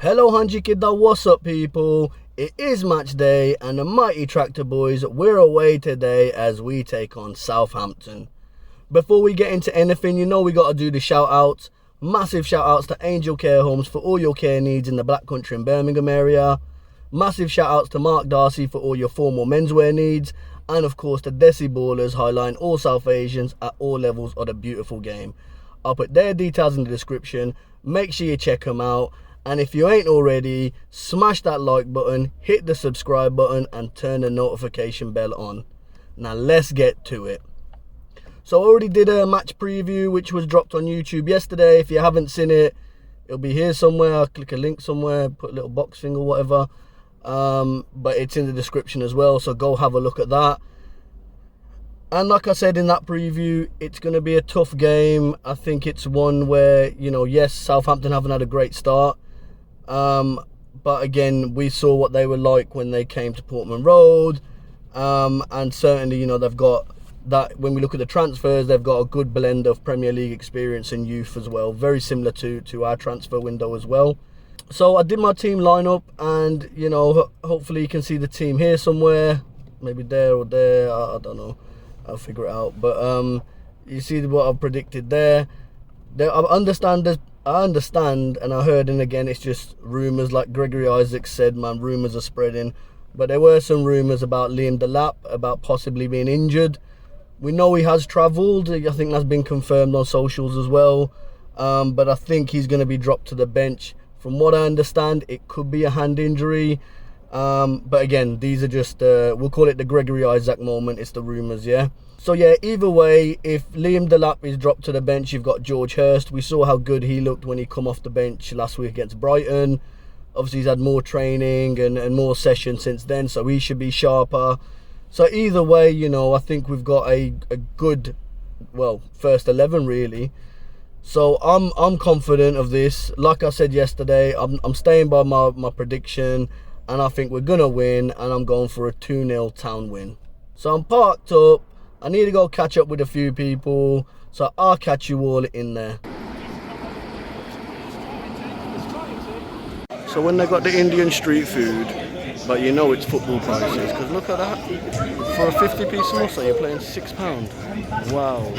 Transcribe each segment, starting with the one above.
Hello Hanji Kidda, what's up people? It is match day and the mighty Tractor Boys, we're away today as we take on Southampton. Before we get into anything, you know we got to do the shout outs. Massive shout outs to Angel Care Homes for all your care needs in the Black Country and Birmingham area. Massive shout outs to Mark Darcy for all your formal menswear needs. And of course to Desi Ballers, highlighting all South Asians at all levels of the beautiful game. I'll put their details in the description, make sure you check them out. And if you ain't already, smash that like button, hit the subscribe button and turn the notification bell on. Now let's get to it. So I already did a match preview which was dropped on YouTube yesterday. If you haven't seen it, it'll be here somewhere. I'll click a link somewhere, put a little box thing or whatever. But it's in the description as well, so go have a look at that. And like I said in that preview, it's going to be a tough game. I think it's one where, you know, yes, Southampton haven't had a great start. But again, we saw what they were like when they came to Portman Road. And certainly, you know, they've got that, when we look at the transfers, they've got a good blend of Premier League experience and youth as well. Very similar to our transfer window as well. So I did my team lineup and, you know, hopefully you can see the team here somewhere. Maybe there or there, I don't know. I'll figure it out. But you see what I've predicted there. I understand and I heard, and again, it's just rumours, like Gregory Isaacs said, man, rumours are spreading. But there were some rumours about Liam Delap, about possibly being injured. We know he has travelled. I think that's been confirmed on socials as well. But I think he's going to be dropped to the bench. From what I understand, it could be a hand injury. But again, these are just, we'll call it the Gregory Isaac moment. It's the rumours, yeah? So yeah, either way, if Liam Delap is dropped to the bench, you've got George Hurst. We saw how good he looked when he come off the bench last week against Brighton. Obviously, he's had more training and more sessions since then, so he should be sharper. So either way, you know, I think we've got a good, well, first 11 really. So I'm confident of this. Like I said yesterday, I'm staying by my prediction. And I think we're going to win, and I'm going for a 2-0 Town win. So I'm parked up. I need to go catch up with a few people. So I'll catch you all in there. So when they got the Indian street food, but you know it's football prices, because look at that. For a 50p samosa, you're paying £6. Wow.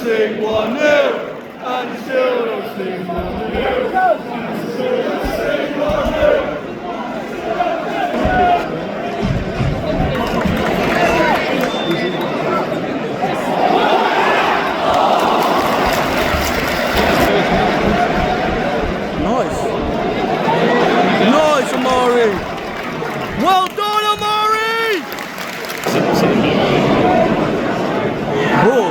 Sing 1-0. Nice, Amari! Well done, Amari! Whoa.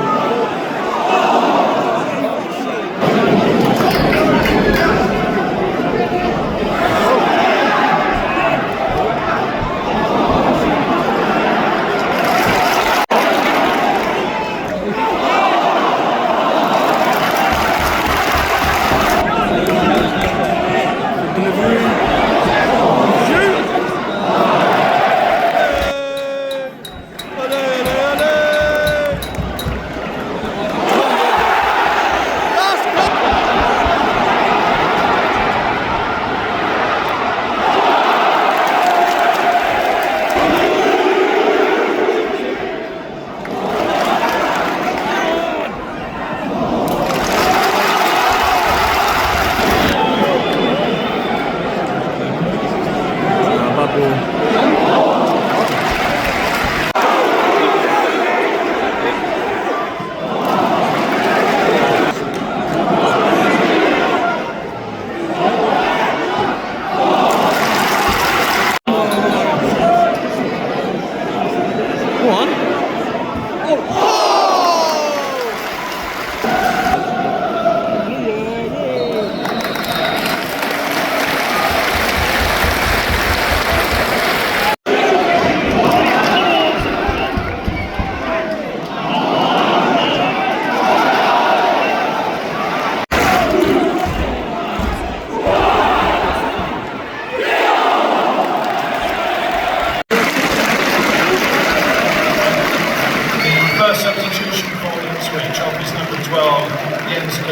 Substitution for Ipswich, office number 12,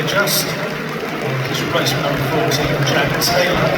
Jens, his replacement number 14, Jack Taylor.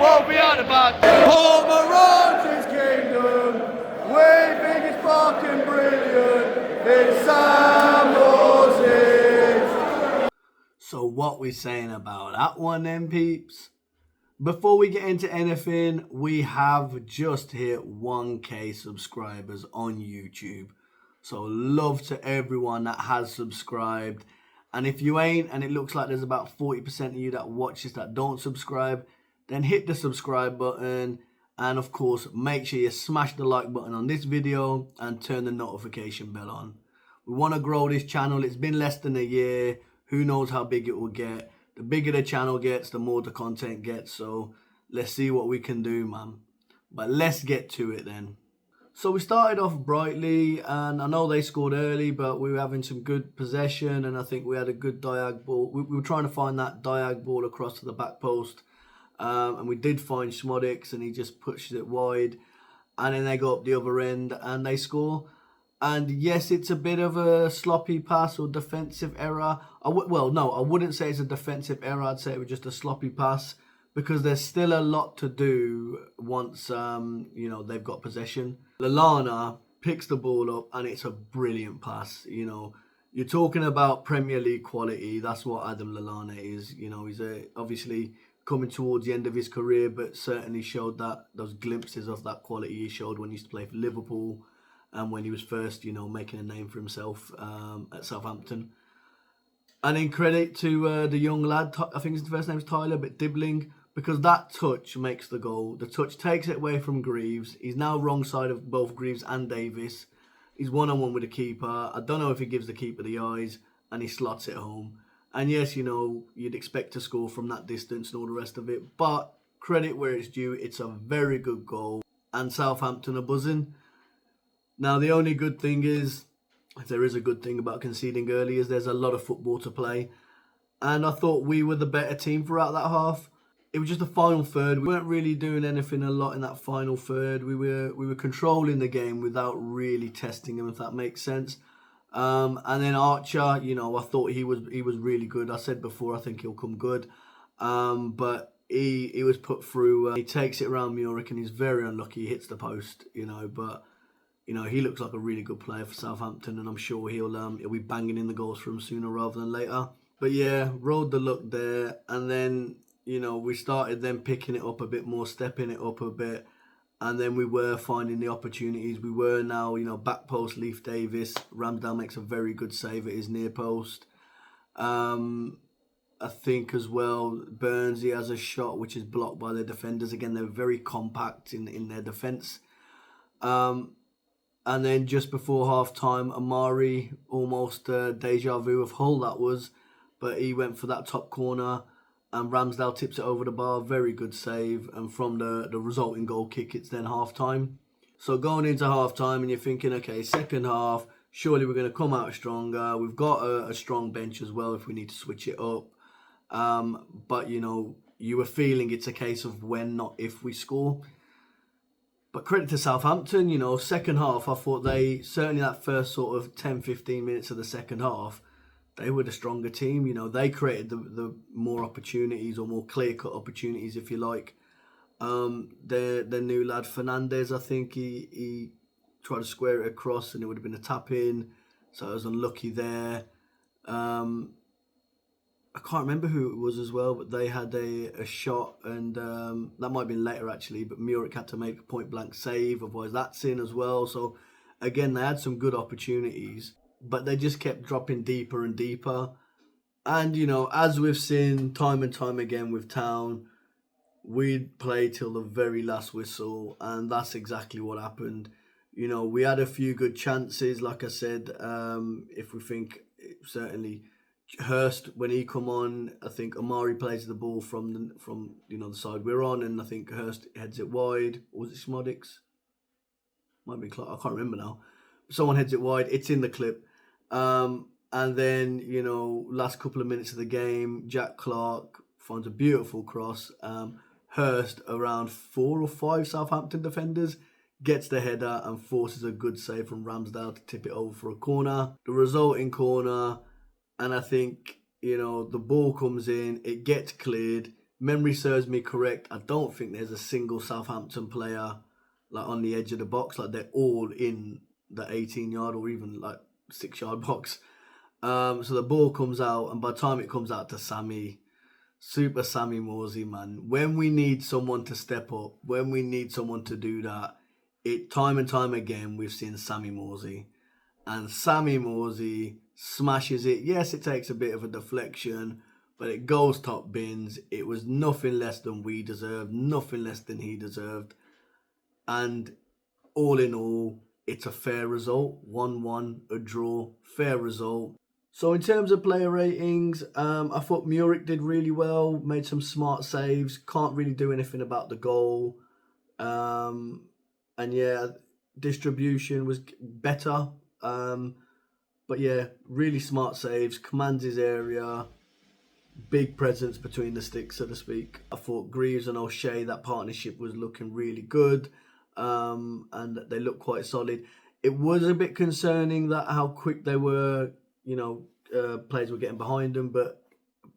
Won't be out the back. Pomeranz's kingdom, we think it's fucking brilliant. It's Sam Morsy. So what we saying about that one then, peeps? Before we get into anything, we have just hit 1K subscribers on YouTube. So love to everyone that has subscribed. And if you ain't, and it looks like there's about 40% of you that watch this that don't subscribe, then hit the subscribe button. And of course, make sure you smash the like button on this video and turn the notification bell on. We want to grow this channel. It's been less than a year. Who knows how big it will get. The bigger the channel gets, the more the content gets. So let's see what we can do, man. But let's get to it then. So we started off brightly, and I know they scored early, but we were having some good possession, and I think we had a good diag ball. We were trying to find that diag ball across to the back post, and we did find Schmodix, and he just pushes it wide, and then they go up the other end, and they score. And yes, it's a bit of a sloppy pass or defensive error. Well, no, I wouldn't say it's a defensive error. I'd say it was just a sloppy pass, because there's still a lot to do once you know, they've got possession. Lallana picks the ball up, and it's a brilliant pass. You know, you're talking about Premier League quality. That's what Adam Lallana is. You know, he's obviously coming towards the end of his career, but certainly showed that those glimpses of that quality he showed when he used to play for Liverpool and when he was first, you know, making a name for himself at Southampton. And then credit to the young lad, I think his first name is Tyler, but Dibling, because that touch makes the goal. The touch takes it away from Greaves. He's now wrong side of both Greaves and Davis. He's one-on-one with the keeper. I don't know if he gives the keeper the eyes, and he slots it home. And yes, you know, you'd expect to score from that distance and all the rest of it, but credit where it's due. It's a very good goal, and Southampton are buzzing. Now, the only good thing is, if there is a good thing about conceding early, is there's a lot of football to play. And I thought we were the better team throughout that half. It was just the final third. We weren't really doing anything a lot in that final third. We were controlling the game without really testing him, if that makes sense. And then Archer, you know, I thought he was really good. I said before, I think he'll come good. But he was put through. He takes it around Muric, and he's very unlucky. He hits the post, you know. But you know, he looks like a really good player for Southampton, and I'm sure he'll be banging in the goals for him sooner rather than later. But yeah, rode the luck there, and then, you know, we started then picking it up a bit more, stepping it up a bit, and then we were finding the opportunities. We were now, you know, back post, Leif Davis. Ramsdale makes a very good save at his near post. I think as well, Burnsy has a shot which is blocked by the defenders. Again, they're very compact in their defence. And then just before half-time, Amari, almost deja vu of Hull that was, but he went for that top corner, and Ramsdale tips it over the bar. Very good save, and from the resulting goal kick, it's then half-time. So going into half-time, and you're thinking, okay, second half, surely we're going to come out stronger. We've got a strong bench as well if we need to switch it up. But, you know, you were feeling it's a case of when, not if we score. But credit to Southampton, you know, second half, I thought they, certainly that first sort of 10-15 minutes of the second half, they were the stronger team. You know, they created the more opportunities, or more clear-cut opportunities, if you like. The new lad, Fernandez, I think he tried to square it across, and it would have been a tap-in, so I was unlucky there. I can't remember who it was as well, but they had a shot, and that might have been later actually, but Muric had to make a point-blank save, otherwise that's in as well. So again, they had some good opportunities, but they just kept dropping deeper and deeper. And, you know, as we've seen time and time again with Town, we'd play till the very last whistle, and that's exactly what happened. You know, we had a few good chances, like I said. If we think, certainly Hurst, when he come on, I think Amari plays the ball from you know, the side we're on, and I think Hurst heads it wide. Or was it Schmodix? Might be Clark. I can't remember now. Someone heads it wide. It's in the clip. And then, you know, last couple of minutes of the game, Jack Clark finds a beautiful cross. Hurst, around 4 or 5 Southampton defenders, gets the header and forces a good save from Ramsdale to tip it over for a corner. The resulting corner, and I think, you know, the ball comes in, it gets cleared. memory serves me correct, I don't think there's a single Southampton player like on the edge of the box. Like they're all in the 18-yard or even like 6-yard box. So the ball comes out, and by the time it comes out to Sammy, Super Sammy Morsy, man. When we need someone to step up, when we need someone to do that, time and time again we've seen Sammy Morsy. And Sammy Morsy smashes it. Yes, it takes a bit of a deflection, but it goes top bins. It was nothing less than we deserved, nothing less than he deserved. And all in all, it's a fair result. 1-1, a draw, fair result. So in terms of player ratings, I thought Muric did really well, made some smart saves, can't really do anything about the goal. And yeah, distribution was better. But yeah, really smart saves, commands his area, big presence between the sticks, so to speak. I thought Greaves and O'Shea, that partnership was looking really good, and they looked quite solid. It was a bit concerning that how quick they were, players were getting behind them, but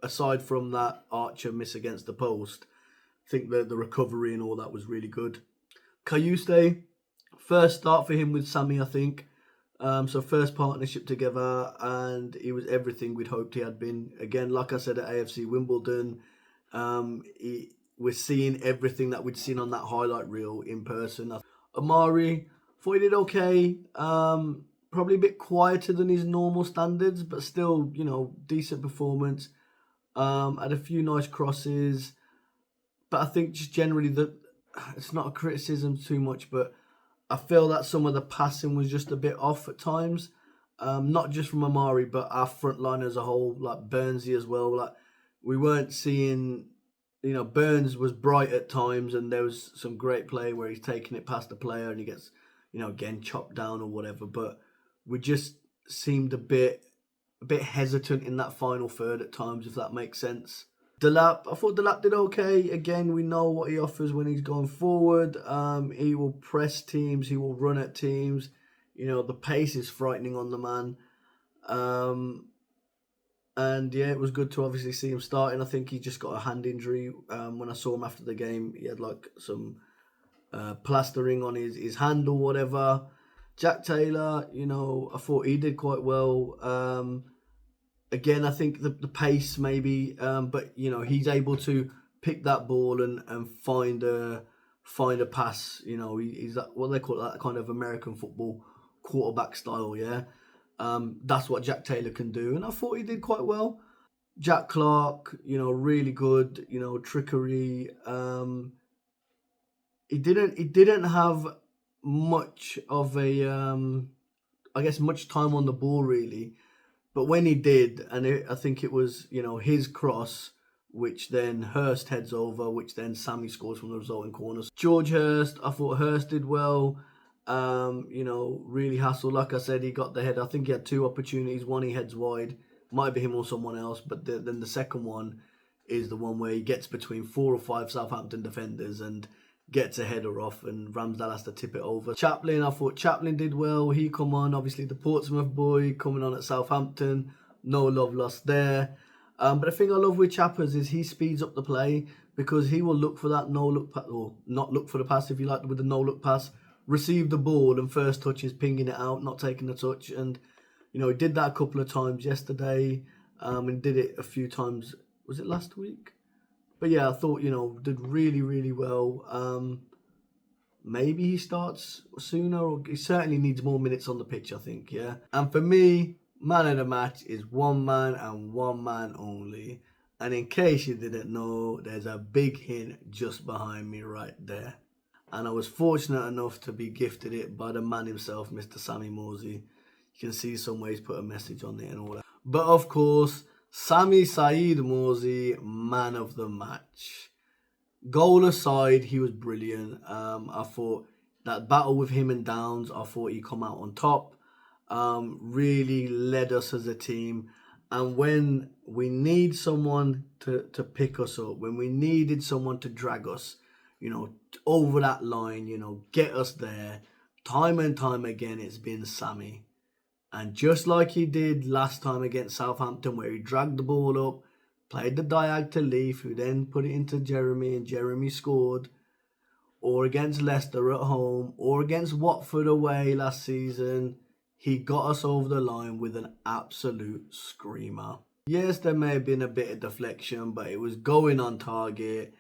aside from that Archer miss against the post, I think the recovery and all that was really good. Kayuste, first start for him with Sammy, I think. So first partnership together, and he was everything we'd hoped he had been. Again, like I said at AFC Wimbledon, we're seeing everything that we'd seen on that highlight reel in person. Amari, thought he did okay. Probably a bit quieter than his normal standards, but still, decent performance. Had a few nice crosses, but I think just generally it's not a criticism too much, but I feel that some of the passing was just a bit off at times. Not just from Amari, but our front line as a whole, like Burnsy as well. Like we weren't seeing, Burns was bright at times, and there was some great play where he's taking it past the player and he gets, again chopped down or whatever. But we just seemed a bit hesitant in that final third at times, if that makes sense. Delap, I thought Delap did okay. Again, we know what he offers when he's going forward. He will press teams. He will run at teams. The pace is frightening on the man. And yeah, it was good to obviously see him starting. I think he just got a hand injury. When I saw him after the game, he had like some plastering on his hand or whatever. Jack Taylor, I thought he did quite well. Again, I think the pace maybe, but he's able to pick that ball and find a pass. He's that, what they call that kind of American football quarterback style. Yeah, that's what Jack Taylor can do, and I thought he did quite well. Jack Clark, really good. Trickery. He didn't have much of much time on the ball really. But when he did, and I think it was, his cross, which then Hurst heads over, which then Sammy scores from the resulting corners. George Hurst, I thought Hurst did well. Really hassled. Like I said, he got the head. I think he had two opportunities. One, he heads wide. Might be him or someone else. But then the second one is the one where he gets between 4 or 5 Southampton defenders and gets a header off, and Ramsdale has to tip it over. Chaplin, I thought Chaplin did well. He come on, obviously the Portsmouth boy coming on at Southampton. No love lost there. But the thing I love with Chappers is he speeds up the play, because he will look for that no-look pass, or not look for the pass if you like, with the no-look pass, receive the ball and first touch is pinging it out, not taking the touch. And, he did that a couple of times yesterday, and did it a few times, was it last week? But yeah, I thought, did really, really well. Maybe he starts sooner, or he certainly needs more minutes on the pitch, I think, yeah. And for me, man of the match is one man and one man only. And in case you didn't know, there's a big hint just behind me right there. And I was fortunate enough to be gifted it by the man himself, Mr. Sammy Morsy. You can see some ways put a message on it and all that. But of course, Sammy Saeed Morsy, man of the match. Goal aside, he was brilliant. I thought that battle with him and Downs, I thought he come out on top. Really led us as a team. And when we need someone to pick us up, when we needed someone to drag us, over that line, get us there, time and time again, it's been Sammy. And just like he did last time against Southampton, where he dragged the ball up, played the diag to Leaf, who then put it into Jeremy, and Jeremy scored. Or against Leicester at home, or against Watford away last season, he got us over the line with an absolute screamer. Yes, there may have been a bit of deflection, but it was going on target.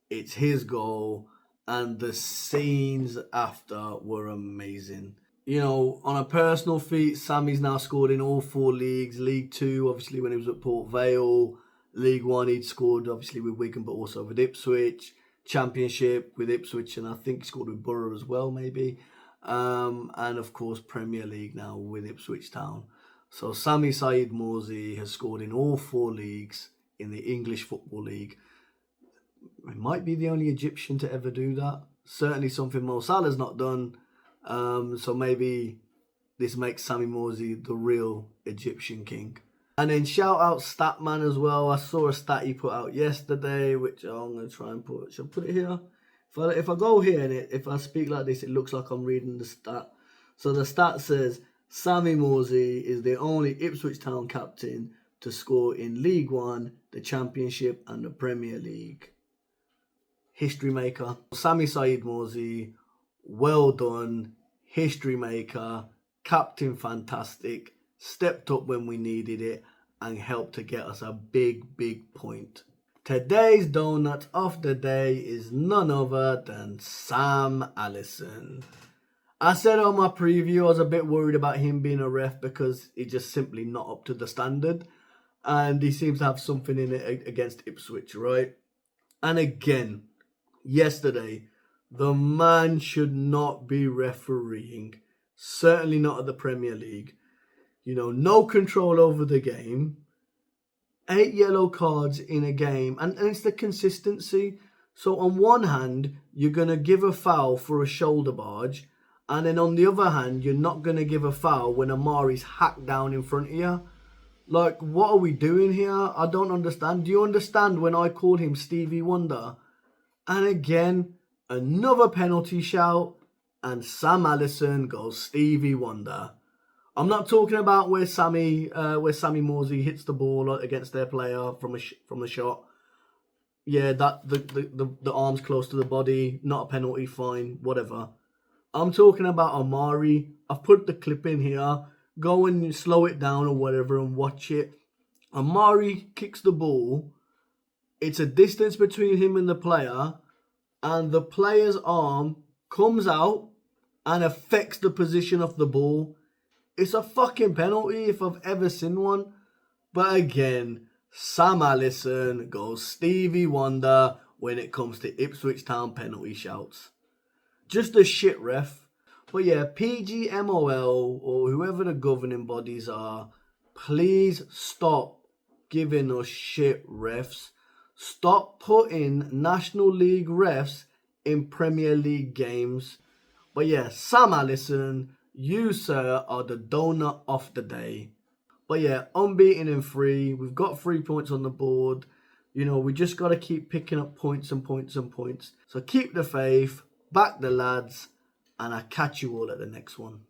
It's his goal, and the scenes after were amazing. You know, on a personal feat, Sammy's now scored in all 4 leagues. League 2, obviously, when he was at Port Vale. League 1, he'd scored, obviously, with Wigan, but also with Ipswich. Championship with Ipswich, and I think he scored with Borough as well, maybe. And, of course, Premier League now with Ipswich Town. So, Sammy Saeed Morsy has scored in all 4 leagues in the English Football League. He might be the only Egyptian to ever do that. Certainly something Mo Salah's not done. So maybe this makes Sammy Morsy the real Egyptian king. And then shout out Statman as well. I saw a stat he put out yesterday, which I'm going to try and put. Should I put it here? If I go here and if I speak like this, it looks like I'm reading the stat. So the stat says, Sammy Morsy is the only Ipswich Town captain to score in League 1, the Championship and the Premier League. History maker. Sammy Saeed Morsy, well done. History maker. Captain fantastic. Stepped up when we needed it and helped to get us a big, big point. Today's donut of the day is none other than Sam Allison. I said on my preview I was a bit worried about him being a ref because he's just simply not up to the standard. And he seems to have something in it against Ipswich, right? And again, yesterday, the man should not be refereeing. Certainly not at the Premier League. You know, no control over the game. 8 yellow cards in a game. And it's the consistency. So on one hand, you're going to give a foul for a shoulder barge. And then on the other hand, you're not going to give a foul when Amari's hacked down in front of you. Like, what are we doing here? I don't understand. Do you understand when I called him Stevie Wonder? And again, another penalty shout. And Sam Allison goes Stevie Wonder. I'm not talking about where Sammy Morsy hits the ball against their player from the shot. Yeah, that the arms close to the body, not a penalty, fine, whatever. I'm talking about Amari. I've put the clip in here. Go and slow it down or whatever and watch it. Amari kicks the ball. It's a distance between him and the player, and the player's arm comes out and affects the position of the ball. It's a fucking penalty if I've ever seen one. But again, Sam Allison goes Stevie Wonder when it comes to Ipswich Town penalty shouts. Just a shit ref. But yeah, PGMOL or whoever the governing bodies are, please stop giving us shit refs. Stop putting National League refs in Premier League games. But yeah, Sam Allison, you, sir, are the donut of the day. But yeah, unbeaten in 3. We've got 3 points on the board. You know, we just got to keep picking up points and points and points. So keep the faith, back the lads, and I'll catch you all at the next one.